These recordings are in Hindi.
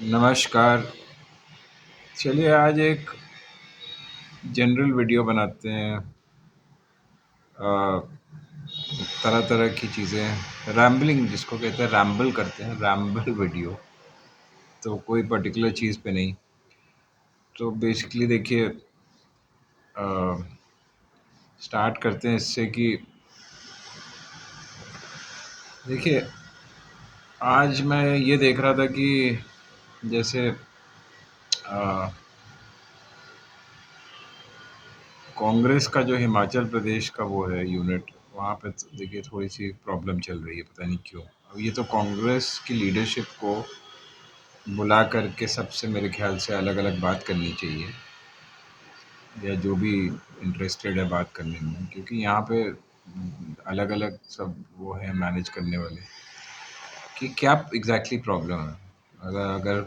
नमस्कार। चलिए आज एक जनरल वीडियो बनाते हैं। तरह तरह की चीज़ें रैम्बलिंग जिसको कहते हैं, रैम्बल करते हैं, रैम्बल वीडियो। तो कोई पर्टिकुलर चीज़ पे नहीं। तो बेसिकली देखिए, स्टार्ट करते हैं इससे कि देखिए, आज मैं ये देख रहा था कि जैसे कांग्रेस का जो हिमाचल प्रदेश का वो है यूनिट, वहाँ पे तो देखिए थोड़ी सी प्रॉब्लम चल रही है, पता नहीं क्यों। अब ये तो कांग्रेस की लीडरशिप को बुला करके सबसे मेरे ख्याल से अलग अलग बात करनी चाहिए, या जो भी इंटरेस्टेड है बात करने में, क्योंकि यहाँ पे अलग अलग सब वो है मैनेज करने वाले कि क्या एग्जैक्टली प्रॉब्लम है। अगर अगर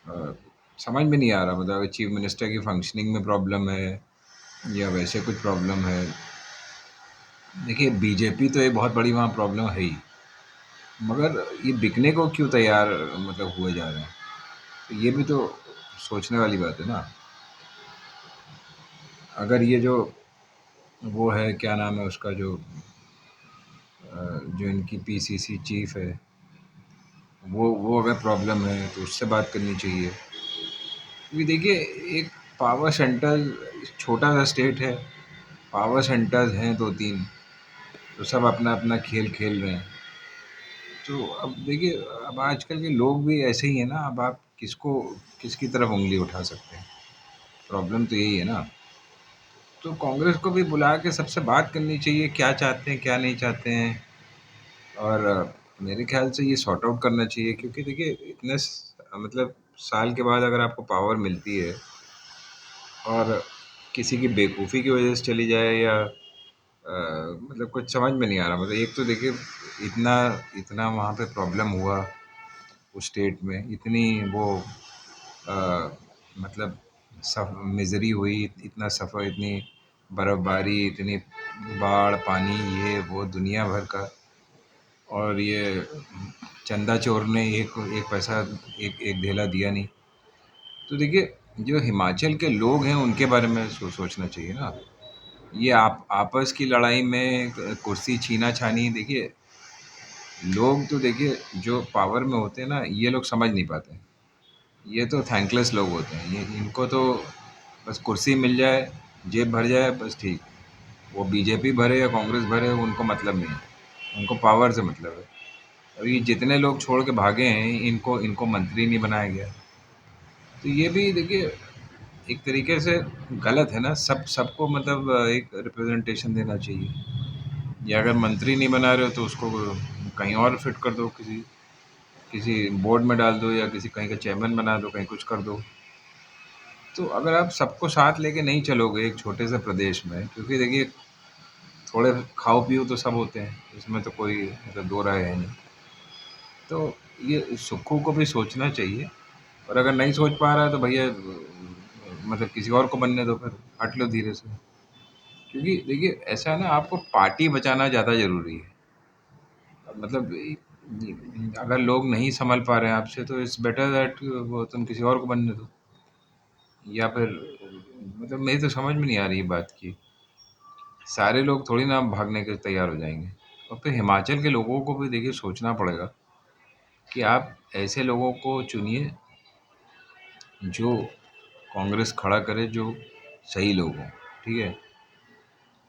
अ, समझ में नहीं आ रहा, मतलब चीफ मिनिस्टर की फंक्शनिंग में प्रॉब्लम है या वैसे कुछ प्रॉब्लम है। देखिए, बीजेपी तो एक बहुत बड़ी वहाँ प्रॉब्लम है ही, मगर ये बिकने को क्यों तैयार मतलब हुए जा रहे हैं, तो ये भी तो सोचने वाली बात है ना। अगर ये जो वो है, क्या नाम है उसका, जो इनकी पीसीसी चीफ है, वो अगर प्रॉब्लम है तो उससे बात करनी चाहिए। क्योंकि देखिए, एक पावर सेंटर, छोटा सा स्टेट है, पावर सेंटर्स हैं दो तीन, तो सब अपना अपना खेल खेल रहे हैं। तो अब देखिए, अब आजकल के लोग भी ऐसे ही हैं ना। अब आप किसकी तरफ उंगली उठा सकते हैं, प्रॉब्लम तो यही है ना। तो कांग्रेस को भी बुला के सबसे बात करनी चाहिए, क्या चाहते हैं क्या नहीं चाहते हैं। और मेरे ख्याल से ये सॉर्ट आउट करना चाहिए, क्योंकि देखिए मतलब साल के बाद अगर आपको पावर मिलती है और किसी की बेवकूफ़ी की वजह से चली जाए, या मतलब कुछ समझ में नहीं आ रहा। मतलब एक तो देखिए, इतना इतना वहाँ पे प्रॉब्लम हुआ उस स्टेट में, इतनी वो अ, मतलब सब मिज़री हुई, इतना सफ़र, इतनी बर्फ़बारी, इतनी बाढ़ पानी, ये वो दुनिया भर का। और ये चंदा चोर ने एक एक पैसा, एक एक ढेला दिया नहीं। तो देखिए, जो हिमाचल के लोग हैं उनके बारे में सोचना चाहिए ना। ये आप आपस की लड़ाई में कुर्सी छीना छानी, देखिए लोग तो देखिए जो पावर में होते हैं ना, ये लोग समझ नहीं पाते। ये तो थैंकलेस लोग होते हैं, ये इनको तो बस कुर्सी मिल जाए, जेब भर जाए, बस ठीक। वो बीजेपी भरे या कांग्रेस भरे, उनको मतलब नहीं है, उनको पावर से मतलब है। और ये जितने लोग छोड़ के भागे हैं, इनको इनको मंत्री नहीं बनाया गया। तो ये भी देखिए एक तरीके से गलत है ना। सबको मतलब एक रिप्रेजेंटेशन देना चाहिए। या अगर मंत्री नहीं बना रहे हो तो उसको कहीं और फिट कर दो, किसी किसी बोर्ड में डाल दो, या किसी कहीं का चेयरमैन बना दो, कहीं कुछ कर दो। तो अगर आप सबको साथ लेके नहीं चलोगे एक छोटे से प्रदेश में, क्योंकि देखिए थोड़े खाओ पियो तो सब होते हैं, इसमें तो कोई मतलब दो राय है नहीं। तो ये सुक्खू को भी सोचना चाहिए। और अगर नहीं सोच पा रहा है तो भैया मतलब किसी और को बनने दो, फिर हट लो धीरे से। क्योंकि देखिए ऐसा है ना, आपको पार्टी बचाना ज़्यादा ज़रूरी है। मतलब अगर लोग नहीं संभल पा रहे हैं आपसे, तो इट्स बेटर दैट वो तुम किसी और को बनने दो। या फिर मतलब मेरी तो समझ में नहीं आ रही बात की, सारे लोग थोड़ी ना भागने के तैयार हो जाएंगे। और फिर हिमाचल के लोगों को भी देखिए सोचना पड़ेगा कि आप ऐसे लोगों को चुनिए जो कांग्रेस खड़ा करे, जो सही लोग हों। ठीक है,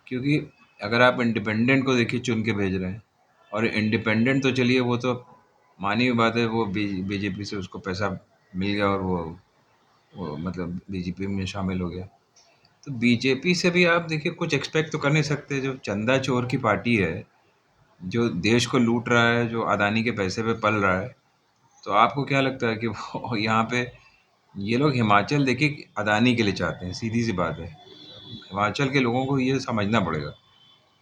क्योंकि अगर आप इंडिपेंडेंट को देखिए चुन के भेज रहे हैं, और इंडिपेंडेंट तो चलिए वो तो मानी हुई बात है, वो बीजेपी से उसको पैसा मिल गया और वो मतलब बीजेपी में शामिल हो गया। तो बीजेपी से भी आप देखिए कुछ एक्सपेक्ट तो कर नहीं सकते, जो चंदा चोर की पार्टी है, जो देश को लूट रहा है, जो अदानी के पैसे पे पल रहा है। तो आपको क्या लगता है कि वो यहाँ पे ये लोग हिमाचल देखिए अदानी के लिए चाहते हैं, सीधी सी बात है। हिमाचल के लोगों को ये समझना पड़ेगा,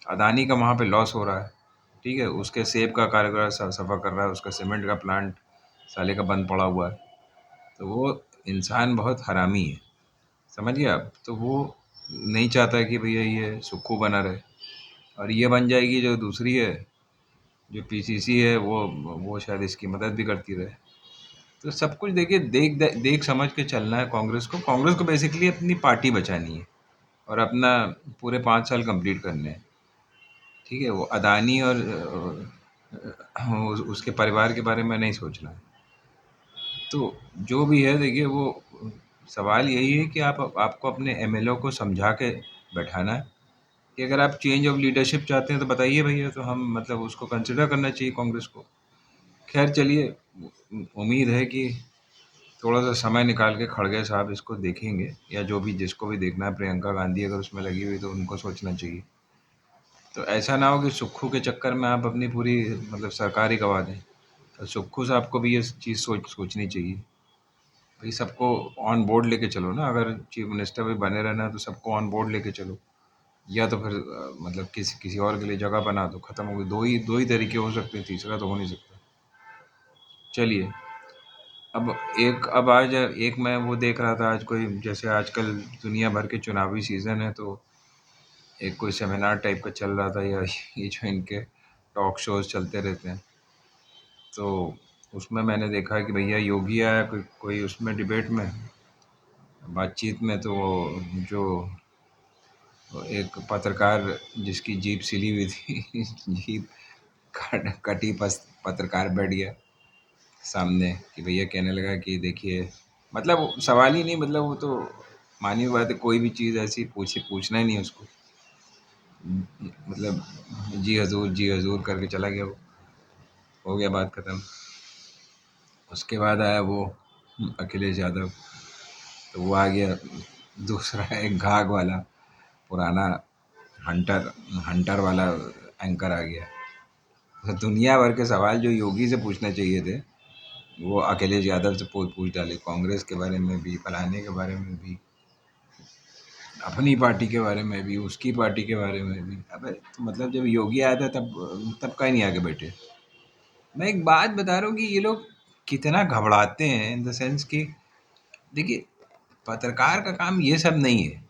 अदानी का वहाँ पे लॉस हो रहा है। ठीक है, उसके सेब का कारोबार सफ़ा कर रहा है, उसका सीमेंट का प्लांट साले का बंद पड़ा हुआ है। तो वो इंसान बहुत हरामी है, समझिए आप। तो वो नहीं चाहता है कि भैया ये सुक्खू बना रहे। और ये बन जाएगी जो दूसरी है, जो पीसीसी है, वो शायद इसकी मदद भी करती रहे। तो सब कुछ देखिए देख समझ के चलना है कांग्रेस को बेसिकली अपनी पार्टी बचानी है और अपना पूरे 5 साल कंप्लीट करने हैं। ठीक है, वो अदानी और उसके परिवार के बारे में नहीं सोचना है। तो जो भी है देखिए, वो सवाल यही है कि आप आपको अपने एमएलओ को समझा के बैठाना है कि अगर आप चेंज ऑफ लीडरशिप चाहते हैं तो बताइए भैया, तो हम मतलब उसको कंसिडर करना चाहिए कांग्रेस को। खैर चलिए, उम्मीद है कि थोड़ा सा समय निकाल के खड़गे साहब इसको देखेंगे, या जो भी जिसको भी देखना है, प्रियंका गांधी अगर उसमें लगी हुई तो उनको सोचना चाहिए। तो ऐसा ना हो कि सुक्खू के चक्कर में आप अपनी पूरी मतलब सरकार ही गवा दें। तो सुक्खू साहब को भी ये चीज़ सोचनी चाहिए। भाई सबको ऑन बोर्ड लेके चलो ना, अगर चीफ मिनिस्टर भी बने रहना है तो सबको ऑन बोर्ड लेके चलो, या तो फिर मतलब किसी किसी और के लिए जगह बना दो, खत्म हो गई। दो ही तरीके हो सकते हैं, तीसरा तो हो नहीं सकता। चलिए, अब आज एक मैं वो देख रहा था आज, कोई जैसे आजकल दुनिया भर के चुनावी सीज़न है, तो एक कोई सेमिनार टाइप का चल रहा था, या ये जो इनके टॉक शोज़ चलते रहते हैं, तो उसमें मैंने देखा कि भैया योगी आया कोई उसमें डिबेट में, बातचीत में, तो वो जो एक पत्रकार जिसकी जीप सिली हुई थी जीप कटी, पत्रकार बैठ गया सामने कि भैया कहने लगा कि देखिए, मतलब वो सवाल ही नहीं, मतलब वो तो मानी हुई बात है, कोई भी चीज़ ऐसी पूछना ही नहीं उसको, मतलब जी हजूर करके चला गया वो, हो गया बात खत्म। उसके बाद आया वो अखिलेश यादव, तो वो आ गया दूसरा एक घाघ वाला पुराना हंटर हंटर वाला एंकर आ गया। तो दुनिया भर के सवाल जो योगी से पूछना चाहिए थे, वो अखिलेश यादव से पूछ डाले, कांग्रेस के बारे में भी, फलाने के बारे में भी, अपनी पार्टी के बारे में भी, उसकी पार्टी के बारे में भी। अबे तो मतलब जब योगी आया था तब का ही नहीं आगे बैठे। मैं एक बात बता रहा हूँ कि ये लोग कितना घबराते हैं, इन द सेंस कि देखिए, पत्रकार का काम ये सब नहीं है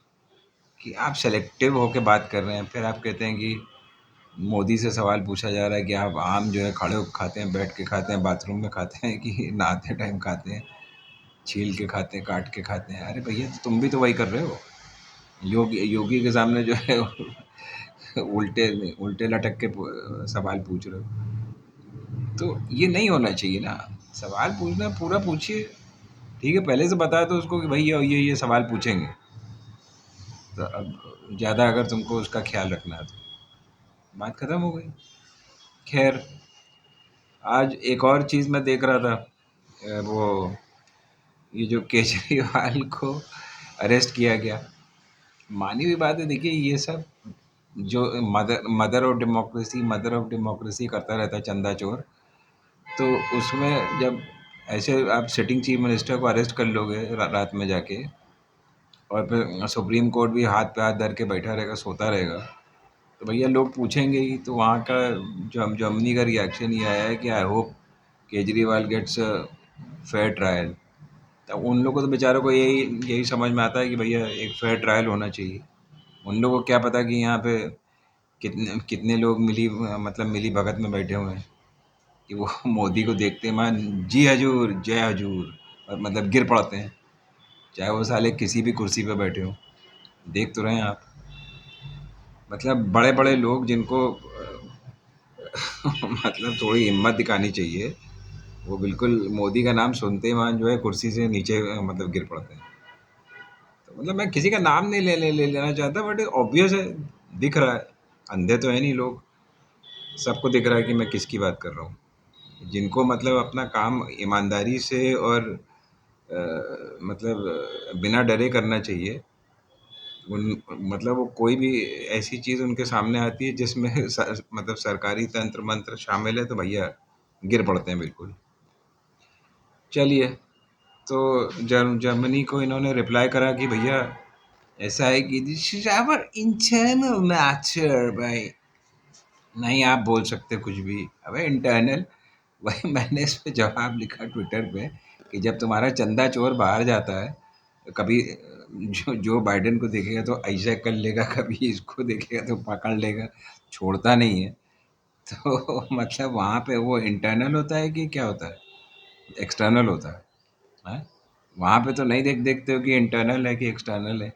कि आप सेलेक्टिव होकर बात कर रहे हैं, फिर आप कहते हैं कि मोदी से सवाल पूछा जा रहा है कि आप आम जो है खड़े होकर खाते हैं, बैठ के खाते हैं, बाथरूम में खाते हैं, कि नहाते टाइम खाते हैं, छील के खाते हैं, काट के खाते हैं। अरे भैया, तो तुम भी तो वही कर रहे हो। योगी योगी के सामने जो है उल्टे उल्टे लटक के सवाल पूछ रहे हो। तो ये नहीं होना चाहिए ना। सवाल पूछना पूरा पूछिए। ठीक है, पहले से बताया तो उसको कि भाई ये सवाल पूछेंगे, तो अब ज़्यादा अगर तुमको उसका ख्याल रखना है तो बात खत्म हो गई। खैर, आज एक और चीज़ मैं देख रहा था, वो ये जो केजरीवाल को अरेस्ट किया गया, मानी हुई बात है। देखिए, ये सब जो मदर ऑफ डेमोक्रेसी करता रहता है चंदा चोर, तो उसमें जब ऐसे आप सिटिंग चीफ मिनिस्टर को अरेस्ट कर लोगे रात में जाके, और फिर सुप्रीम कोर्ट भी हाथ पे हाथ धर के बैठा रहेगा, सोता रहेगा, तो भैया लोग पूछेंगे ही। तो वहाँ का जर्मनी का रिएक्शन ये आया है कि I hope Kejriwal gets fair trial. तो उन लोगों को तो बेचारों को यही यही समझ में आता है कि भैया एक फेयर ट्रायल होना चाहिए। उन लोगों को क्या पता कि यहाँ पे कितने कितने लोग मिली भगत में बैठे हुए हैं, कि वो मोदी को देखते मान जी हजूर, जय हजूर, और मतलब गिर पड़ते हैं, चाहे वो साले किसी भी कुर्सी पे बैठे हो। देख तो रहे हैं आप, मतलब बड़े बड़े लोग जिनको मतलब थोड़ी हिम्मत दिखानी चाहिए, वो बिल्कुल मोदी का नाम सुनते ही वहाँ जो है कुर्सी से नीचे मतलब गिर पड़ते हैं। तो मतलब मैं किसी का नाम नहीं ले लेना चाहता, बट ऑब्वियस है, दिख रहा है। अंधे तो है नहीं लोग, सबको दिख रहा है कि मैं किसकी बात कर रहा हूँ। जिनको मतलब अपना काम ईमानदारी से और मतलब बिना डरे करना चाहिए, उन मतलब वो कोई भी ऐसी चीज़ उनके सामने आती है जिसमें मतलब सरकारी तंत्र मंत्र शामिल है, तो भैया गिर पड़ते हैं बिल्कुल। चलिए, तो जर्मनी को इन्होंने रिप्लाई करा कि भैया ऐसा है कि this is our internal matter भाई, नहीं आप बोल सकते कुछ भी। अबे इंटरनल, वही मैंने इस पे जवाब लिखा ट्विटर पे कि जब तुम्हारा चंदा चोर बाहर जाता है, तो कभी जो बाइडेन को देखेगा तो ऐसा कर लेगा, कभी इसको देखेगा तो पकड़ लेगा, छोड़ता नहीं है। तो मतलब वहाँ पे वो इंटरनल होता है कि क्या होता है? एक्सटर्नल होता है। वहाँ पे तो नहीं देखते हो कि इंटरनल है कि एक्सटर्नल है।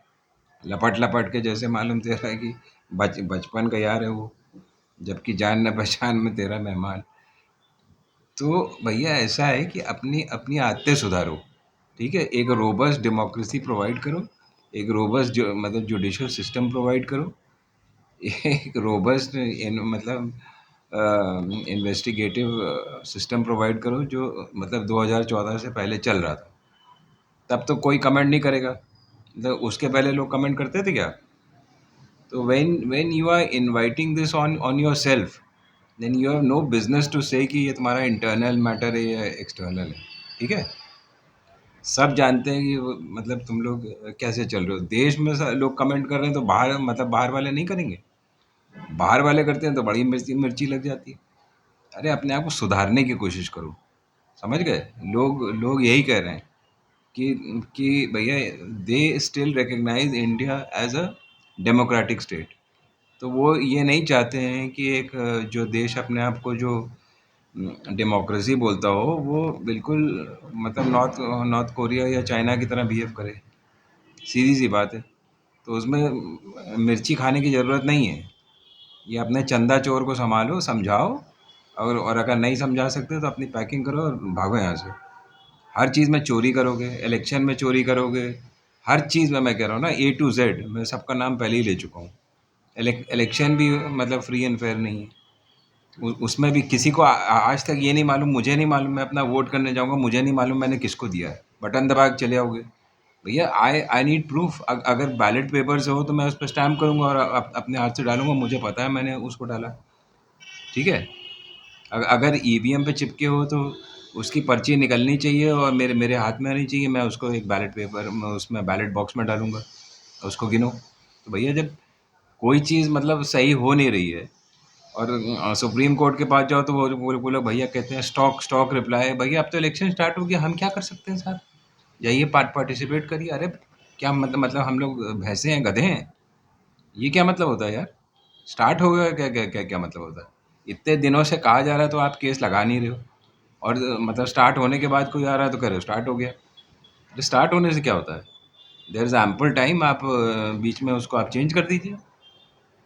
लपट लपट के जैसे मालूम तेरा है कि बचपन का यार है वो, जबकि जान न पहचान में तेरा मेहमान। तो भैया ऐसा है कि अपनी अपनी आदतें सुधारो, ठीक है। एक रोबस्ट डेमोक्रेसी प्रोवाइड करो, एक रोबस्ट जो मतलब जुडिशियल सिस्टम प्रोवाइड करो, एक रोबस्ट मतलब इन्वेस्टिगेटिव सिस्टम प्रोवाइड करो, जो मतलब 2014 से पहले चल रहा था। तब तो कोई कमेंट नहीं करेगा, मतलब उसके पहले लोग कमेंट करते थे क्या? तो when you are inviting this on yourself, then you have no business to say कि ये तुम्हारा इंटरनल मैटर है या एक्सटर्नल है, ठीक है। सब जानते हैं कि मतलब तुम लोग कैसे चल रहे हो देश में। लोग कमेंट कर रहे हैं तो बाहर मतलब बाहर वाले नहीं करेंगे? बाहर वाले करते हैं तो बड़ी मिर्ची मिर्ची लग जाती है। अरे अपने आप को सुधारने की कोशिश करो, समझ गए? लोग लोग यही कह रहे हैं कि भैया they still recognise India as a democratic state. तो वो ये नहीं चाहते हैं कि एक जो देश अपने आप को जो डेमोक्रेसी बोलता हो वो बिल्कुल मतलब नॉर्थ नॉर्थ कोरिया या चाइना की तरह बिहेव करे। सीधी सी बात है। तो उसमें मिर्ची खाने की ज़रूरत नहीं है। ये अपने चंदा चोर को संभालो, समझाओ। और अगर नहीं समझा सकते तो अपनी पैकिंग करो और भागो यहाँ से। हर चीज़ में चोरी करोगे, इलेक्शन में चोरी करोगे, हर चीज़ में मैं कह रहा हूँ ना, ए टू जेड मैं सबका नाम पहले ही ले चुका हूँ। इलेक्शन भी मतलब फ्री एंड फेयर नहीं है। उसमें भी किसी को आज तक ये नहीं मालूम, मुझे नहीं मालूम, मैं अपना वोट करने जाऊंगा मुझे नहीं मालूम मैंने किसको दिया है, बटन दबा के चले आओगे। भैया आई आई नीड प्रूफ। अगर बैलेट पेपर से हो तो मैं उस पर स्टैम्प करूंगा और अपने हाथ से डालूंगा, मुझे पता है मैंने उसको डाला, ठीक है। अगर ईवीएम पे चिपके हो तो उसकी पर्ची निकलनी चाहिए और मेरे मेरे हाथ में आनी चाहिए, मैं उसको एक बैलेट पेपर में उसमें बैलेट बॉक्स में डालूंगा, उसको गिनो। तो भैया जब कोई चीज़ मतलब सही हो नहीं रही है और सुप्रीम कोर्ट के पास जाओ तो वो लोग भैया कहते हैं स्टॉक स्टॉक रिप्लाई। भैया अब तो इलेक्शन स्टार्ट हो गया, हम क्या कर सकते हैं साहब? जाइए पार्टिसिपेट करिए। अरे क्या मतलब हम लोग भैंसे हैं, गधे हैं? ये क्या मतलब होता है यार? स्टार्ट हो गया क्या क्या क्या क्या मतलब होता है? इतने दिनों से कहा जा रहा है तो आप केस लगा नहीं रहे हो, और मतलब स्टार्ट होने के बाद कोई आ रहा है तो कह रहे हो स्टार्ट हो गया। अरे स्टार्ट होने से क्या होता है? There is ample time. आप बीच में उसको आप चेंज कर दीजिए।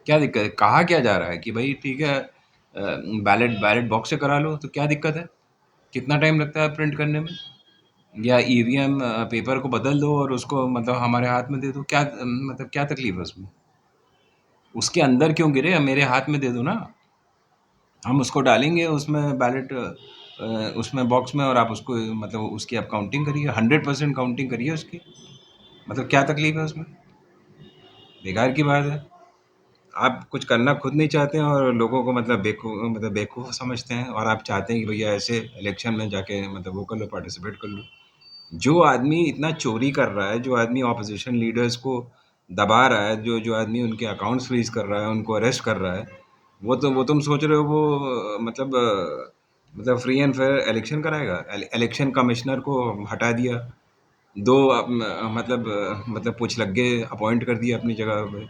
क्या दिक्कत है? कहा क्या जा रहा है कि भाई ठीक है बैलेट बैलेट बॉक्स से करा लो, तो क्या दिक्कत है? कितना टाइम लगता है प्रिंट करने में? या ईवीएम पेपर को बदल दो और उसको मतलब हमारे हाथ में दे दो, क्या मतलब क्या तकलीफ है उसमें? उसके अंदर क्यों गिरे? मेरे हाथ में दे दो ना, हम उसको डालेंगे उसमें बैलेट उसमें बॉक्स में, और आप उसको मतलब उसकी आप काउंटिंग करिए, 100% काउंटिंग करिए उसकी। मतलब क्या तकलीफ है उसमें? बेकार की बात है। आप कुछ करना खुद नहीं चाहते हैं और लोगों को मतलब बेवकूफ़ समझते हैं, और आप चाहते हैं कि भैया ऐसे इलेक्शन में जाके मतलब वो कर लो, पार्टिसिपेट कर लो। जो आदमी इतना चोरी कर रहा है, जो आदमी ऑपोजिशन लीडर्स को दबा रहा है, जो जो आदमी उनके अकाउंट्स फ्रीज कर रहा है, उनको अरेस्ट कर रहा है, वो तुम सोच रहे हो वो मतलब फ्री एंड फेयर इलेक्शन कराएगा? इलेक्शन कमिश्नर को हटा दिया, दो मतलब पुछलग्गे अपॉइंट कर दिया अपनी जगह पे,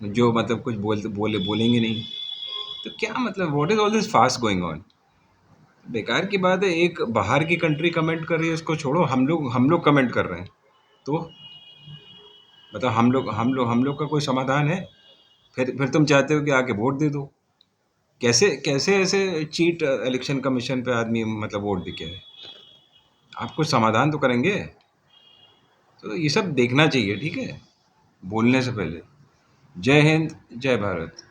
जो मतलब कुछ बोलेंगे नहीं। तो क्या मतलब what is all this fast going on? बेकार की बात है। एक बाहर की कंट्री कमेंट कर रही है, इसको छोड़ो, हम लोग कमेंट कर रहे हैं। तो मतलब हम लोग का कोई समाधान है? फिर तुम चाहते हो कि आके वोट दे दो। कैसे कैसे ऐसे चीट इलेक्शन कमीशन पे आदमी मतलब वोट दे के है? आप कुछ समाधान तो करेंगे? तो ये सब देखना चाहिए, ठीक है, बोलने से पहले। जय हिंद, जय भारत।